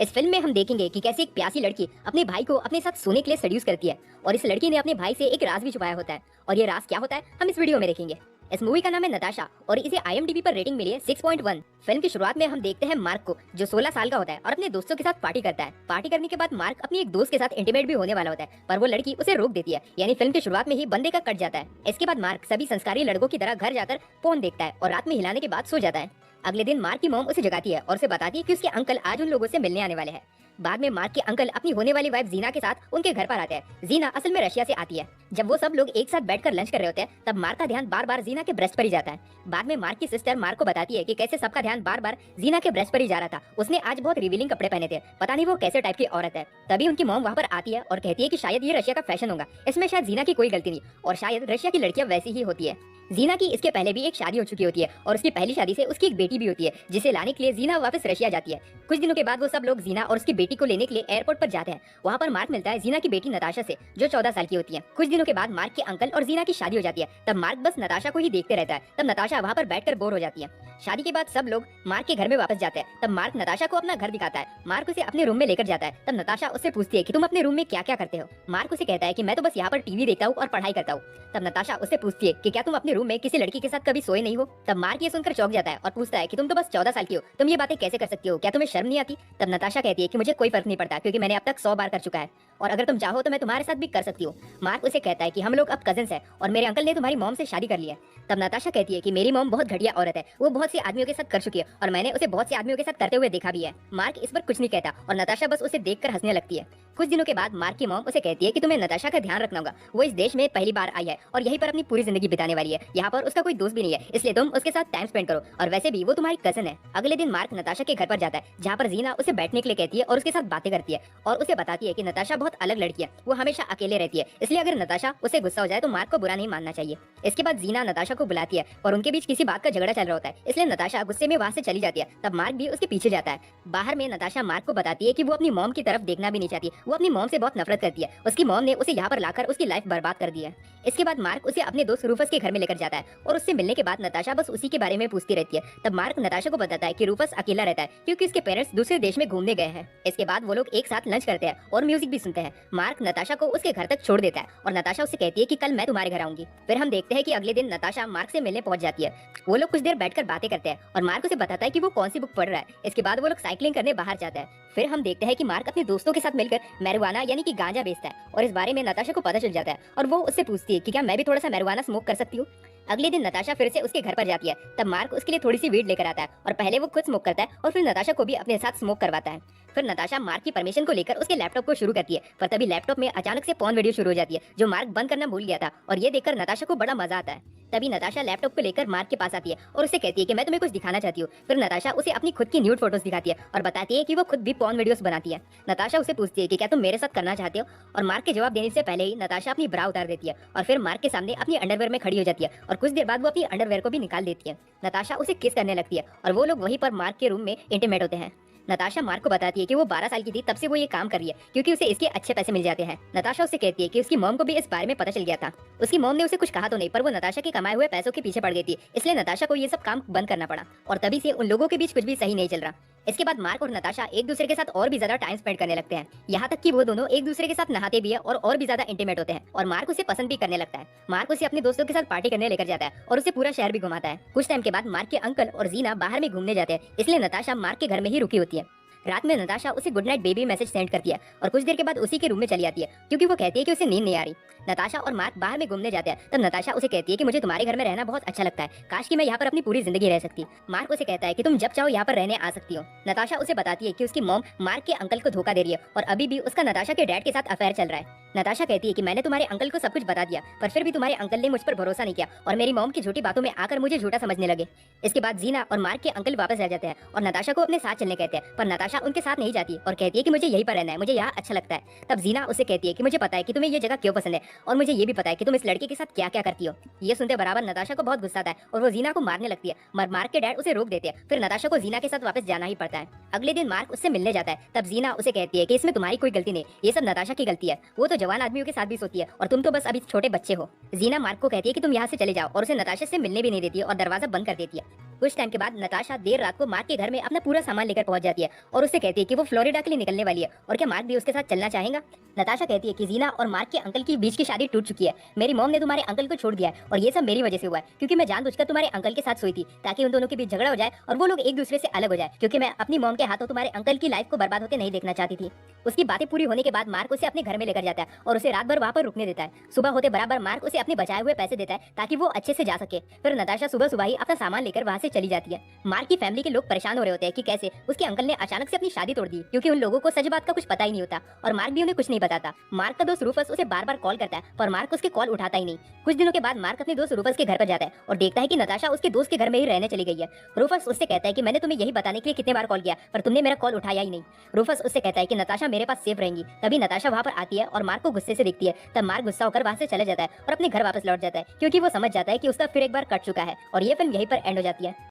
इस फिल्म में हम देखेंगे कि कैसे एक प्यासी लड़की अपने भाई को अपने साथ सोने के लिए सेड्यूस करती है और इस लड़की ने अपने भाई से एक राज भी छुपाया होता है और ये राज क्या होता है हम इस वीडियो में देखेंगे। इस मूवी का नाम है नताशा और इसे IMDb पर रेटिंग मिली है 6.1। फिल्म की शुरुआत में हम देखते हैं मार्क को जो 16 साल का होता है और अपने दोस्तों के साथ पार्टी करता है। पार्टी करने के बाद मार्क अपनी एक दोस्त के साथ इंटीमेट भी होने वाला होता है पर वो लड़की उसे रोक देती है, यानी फिल्म की शुरुआत में ही बंदे का कट जाता है। इसके बाद मार्क सभी संस्कारी लड़कों की तरह घर जाकर फोन देखता है और रात में हिलाने के बाद सो जाता है। अगले दिन मार्क की मॉम उसे जगाती है और उसे बताती है कि उसके अंकल आज उन लोगों से मिलने आने वाले हैं। बाद में मार्क के अंकल अपनी होने वाली वाइफ जीना के साथ उनके घर पर आते हैं। जीना असल में रशिया से आती है। जब वो सब लोग एक साथ बैठकर लंच कर रहे होते हैं तब मार्क का ध्यान बार बार जीना के ब्रेस्ट पर ही जाता है। बाद में मार्क की सिस्टर मार्क को बताती है कि कैसे सबका ध्यान बार बार जीना के ब्रेस्ट पर ही जा रहा था। उसने आज बहुत रिवीलिंग कपड़े पहने थे, पता नहीं वो कैसे टाइप की औरत है। तभी उनकी मॉम वहाँ पर आती है और कहती है कि शायद ये रशिया का फैशन होगा, इसमें शायद जीना की कोई गलती नहीं और शायद रशिया की लड़कियां वैसी ही होती है। जीना की इसके पहले भी एक शादी हो चुकी होती है और उसकी पहली शादी से उसकी एक बेटी भी होती है जिसे लाने के लिए जीना वापस रशिया जाती है। कुछ दिनों के बाद वो सब लोग जीना और उसकी बेटी को लेने के लिए एयरपोर्ट पर जाते हैं। वहाँ पर मार्क मिलता है जीना की बेटी नताशा से जो 14 साल की होती है। कुछ दिनों के बाद मार्क के अंकल और जीना की शादी हो जाती है। तब मार्क बस नताशा को ही देखते रहता है। तब नताशा वहाँ पर बैठकर बोर हो जाती है। शादी के बाद सब लोग मार्क के घर में वापस जाते हैं। तब मार्क नताशा को अपना घर दिखाता है। मार्क उसे अपने रूम में लेकर जाता है। तब नताशा उससे पूछती है कि तुम अपने रूम में क्या क्या करते हो। मार्क उसे कहता है कि मैं तो बस यहाँ पर टीवी देखता हूँ और पढ़ाई करता हूँ। तब नताशा उससे पूछती है कि क्या तुम अपने रूम में किसी लड़की के साथ कभी सोए नहीं हो। तब मार्क ये सुनकर चौंक जाता है और पूछता है कि तुम तो बस 14 साल की हो, तुम ये बातें कैसे कर सकती हो, क्या तुम्हें शर्म नहीं आती। तब नताशा कहती है कि मुझे कोई फर्क नहीं पड़ता क्योंकि मैंने अब तक 100 बार कर चुका है और अगर तुम चाहो तो मैं तुम्हारे साथ भी कर सकती हूँ। मार्क उसे कहता है कि हम लोग अब कजिन्स हैं और मेरे अंकल ने तुम्हारी मॉम से शादी कर ली है। तब नताशा कहती है कि मेरी मॉम बहुत घटिया औरत है, वो बहुत से आदमियों के साथ कर चुकी है और मैंने उसे बहुत से आदमियों के साथ करते हुए देखा भी है। मार्क इस पर कुछ नहीं कहता और नताशा बस उसे देखकर हंसने लगती है। कुछ दिनों के बाद मार्क की मॉम उसे कहती है कि तुम्हें नताशा का ध्यान रखना होगा, वो इस देश में पहली बार आई है और यहीं पर अपनी पूरी जिंदगी बिताने वाली है। यहाँ पर उसका कोई दोस्त भी नहीं है, इसलिए तुम उसके साथ टाइम स्पेंड करो और वैसे भी वो तुम्हारी कजन है। अगले दिन मार्क नताशा के घर पर जाता है जहाँ पर जीना उसे बैठने के लिए कहती है और उसके साथ बातें करती है और उसे बताती है कि नताशा बहुत अलग लड़की है, वो हमेशा अकेले रहती है, इसलिए अगर नताशा उसे गुस्सा हो जाए तो मार्क को बुरा नहीं मानना चाहिए। इसके बाद जीना नताशा को बुलाती है और उनके बीच किसी बात का झगड़ा चल रहा होता है, इसलिए नताशा गुस्से में वहाँ से चली जाती है। तब मार्क भी उसके पीछे जाता है। बाहर में नताशा मार्क को बताती है कि वो अपनी मॉम की तरफ देखना भी नहीं चाहती, वो अपनी मॉम से बहुत नफरत करती है। उसकी मॉम ने उसे यहाँ पर लाकर उसकी लाइफ बर्बाद कर दी है। इसके बाद मार्क उसे अपने दोस्त रूफस के घर में लेकर जाता है और उससे मिलने के बाद नताशा बस उसी के बारे में पूछती रहती है। तब मार्क नताशा को बताता है कि रूफस अकेला रहता है क्योंकि उसके पेरेंट्स दूसरे देश में घूमने गए हैं। इसके बाद वो लोग एक साथ लंच करते हैं और म्यूजिक भी सुनते हैं। मार्क नताशा को उसके घर तक छोड़ देता है और नताशा उसे कहती है कि कल मैं तुम्हारे घर आऊंगी। फिर हम देखते हैं कि अगले दिन नताशा मार्क से मिलने पहुंच जाती है। वो लोग कुछ देर बैठकर बातें करते हैं और मार्क उसे बताता है कि वो कौन सी बुक पढ़ रहा है। इसके बाद वो लोग साइकिलिंग करने बाहर जाता है। फिर हम देखते हैं कि मार्क अपने दोस्तों के साथ मिलकर मैरिजुआना यानी कि गांजा बेचता है और इस बारे में नताशा को पता चल जाता है और वो उससे पूछती है कि क्या मैं भी थोड़ा सा मैरिजुआना स्मोक कर सकती हूँ। अगले दिन नताशा फिर से उसके घर पर जाती है। तब मार्क उसके लिए थोड़ी सी वीड लेकर आता है और पहले वो खुद स्मोक करता है और फिर नताशा को भी अपने साथ स्मोक करवाता है। फिर नताशा मार्क की परमिशन को लेकर उसके लैपटॉप को शुरू करती है पर तभी लैपटॉप में अचानक से पॉर्न वीडियो शुरू हो जाती है जो मार्क बंद करना भूल गया था और ये देखकर नताशा को बड़ा मजा आता है। तभी नताशा लैपटॉप को लेकर मार्क के पास आती है और उसे कहती है कि मैं तुम्हें कुछ दिखाना चाहती हूँ। फिर नताशा उसे अपनी खुद की न्यूड फोटोज दिखाती है और बताती है कि वो खुद भी पॉर्न वीडियोस बनाती है। नताशा उसे पूछती है कि क्या तुम मेरे साथ करना चाहते हो और मार्क के जवाब देने से पहले ही नताशा अपनी ब्रा उतार देती है और फिर मार्क के सामने अपनी अंडरवेयर में खड़ी हो जाती है और कुछ देर बाद वो अपनी अंडरवेयर को भी निकाल देती है। नताशा उसे किस करने लगती है और वो लोग वहीं पर मार्क के रूम में इंटीमेट होते हैं। नताशा मार्क को बताती है कि वो 12 साल की थी तब से वो ये काम कर रही है क्योंकि उसे इसके अच्छे पैसे मिल जाते हैं। नताशा उससे कहती है कि उसकी मॉम को भी इस बारे में पता चल गया था। उसकी मॉम ने उसे कुछ कहा तो नहीं पर वो नताशा के कमाए हुए पैसों के पीछे पड़ गई थी, इसलिए नताशा को ये सब काम बंद करना पड़ा और तभी से उन लोगों के बीच कुछ भी सही नहीं चल रहा। इसके बाद मार्क और नताशा एक दूसरे के साथ और भी ज्यादा टाइम स्पेंड करने लगते हैं, यहाँ तक कि वो दोनों एक दूसरे के साथ नहाते भी है और भी ज्यादा इंटीमेट होते हैं और मार्क उसे पसंद भी करने लगता है। मार्क उसे अपने दोस्तों के साथ पार्टी करने लेकर जाता है और उसे पूरा शहर भी घुमाता है। कुछ टाइम के बाद मार्क के अंकल और जीना बाहर में घूमने जाते हैं, इसलिए नताशा मार्क के घर में ही रुकी होती है। रात में नताशा उसे good night baby message send करती है और कुछ देर के बाद उसी के रूम में चली आती है क्योंकि वो कहती है कि उसे नींद नहीं आ रही। नताशा और मार्क बाहर में घूमने जाते हैं। तब नताशा उसे कहती है कि मुझे तुम्हारे घर में रहना बहुत अच्छा लगता है, काश कि मैं यहाँ पर अपनी पूरी जिंदगी रह सकती। मार्क उसे कहता है कि तुम जब चाहो यहाँ पर रहने आ सकती हो। नताशा उसे बताती है कि उसकी मॉम मार्क के अंकल को धोखा दे रही है और अभी भी उसका नताशा के डैड के साथ अफेयर चल रहा है। नताशा कहती है कि मैंने तुम्हारे अंकल को सब कुछ बता दिया पर फिर भी तुम्हारे अंकल ने मुझ पर भरोसा नहीं किया और मेरी मॉम की झूठी बातों में आकर मुझे झूठा समझने लगे। इसके बाद जीना और मार्क के अंकल वापस आ जाते हैं और नताशा को अपने साथ चलने कहते हैं पर नताशा उनके साथ नहीं जाती और कहती है कि मुझे यहीं पर रहना है, मुझे यहाँ अच्छा लगता है। तब जीना उसे कहती है कि मुझे पता है कि तुम्हें ये जगह क्यों पसंद है और मुझे ये भी पता है कि तुम इस लड़के के साथ क्या क्या करती हो। ये सुनते बराबर नताशा को बहुत गुस्सा आता है और वो जीना को मारने लगती है मगर मार्क के डैड उसे रोक देते हैं। फिर नताशा को जीना के साथ वापस जाना ही पड़ता है। अगले दिन मार्क उससे मिलने जाता है। तब जीना उसे कहती है कि इसमें तुम्हारी कोई गलती नहीं, ये सब नताशा की गलती है, वो तो जवान आदमियों के साथ भी सोती है और तुम तो बस अभी छोटे बच्चे हो। जीना मार्क को कहती है कि तुम यहाँ से चले जाओ और उसे नताशा से मिलने भी नहीं देती है और दरवाजा बंद कर देती है। कुछ टाइम के बाद नताशा देर रात को मार्क के घर में अपना पूरा सामान लेकर पहुंच जाती है और और उससे कहती है कि वो फ्लोरिडा के लिए निकलने वाली है और क्या मार्क भी उसके साथ चलना चाहेगा। नताशा कहती है कि जीना और मार्क के अंकल की बीच की शादी टूट चुकी है। मेरी मॉम ने तुम्हारे अंकल को छोड़ दिया है और ये सब मेरी वजह से हुआ है, क्योंकि मैं जानबूझकर तुम्हारे अंकल के साथ सोई थी ताकि उन दोनों के बीच झगड़ा हो जाए और वो लोग एक दूसरे से अलग हो जाए, क्योंकि मैं अपनी मॉम के हाथों तुम्हारे अंकल की लाइफ को बर्बाद होते नहीं देखना चाहती थी। उसकी बातें पूरी होने के बाद मार्क उसे अपने घर में लेकर जाता है और उसे रात भर वहां पर रुकने देता है। सुबह होते बराबर मार्क उसे अपने बचाए हुए पैसे देता है ताकि वो अच्छे से जा सके। फिर नताशा सुबह सुबह ही अपना सामान लेकर वहां से चली जाती है। मार्क की फैमिली के लोग परेशान हो रहे होते हैं कि कैसे उसके अंकल ने अचानक से अपनी शादी तोड़ दी, क्योंकि उन लोगों को सच बात का कुछ पता ही नहीं होता और मार्क भी उन्हें कुछ नहीं बताता। मार्क का दोस्त रूफस उसे बार बार कॉल करता है पर मार्क उसके कॉल उठाता ही नहीं। कुछ दिनों के बाद मार्क अपने दोस्त रूफस के घर पर जाता है और देखता है कि नताशा उसके दोस्त के घर में ही रहने चली गई है। रूफस उससे कहता है कि मैंने तुम्हें यही बताने के लिए कितने बार कॉल किया पर तुमने मेरा कॉल उठाया ही नहीं। रूफस उससे कहता है कि नताशा मेरे पास सेफ रहेंगी। तभी नताशा वहां पर आती है और मार्क को गुस्से से देखती है। तब मार्क गुस्सा होकर वहां से चला जाता है और अपने घर वापस लौट जाता है, क्योंकि वो समझ जाता है कि उसका फिर एक बार कट चुका है। और ये फिल्म यहीं पर एंड हो जाती है।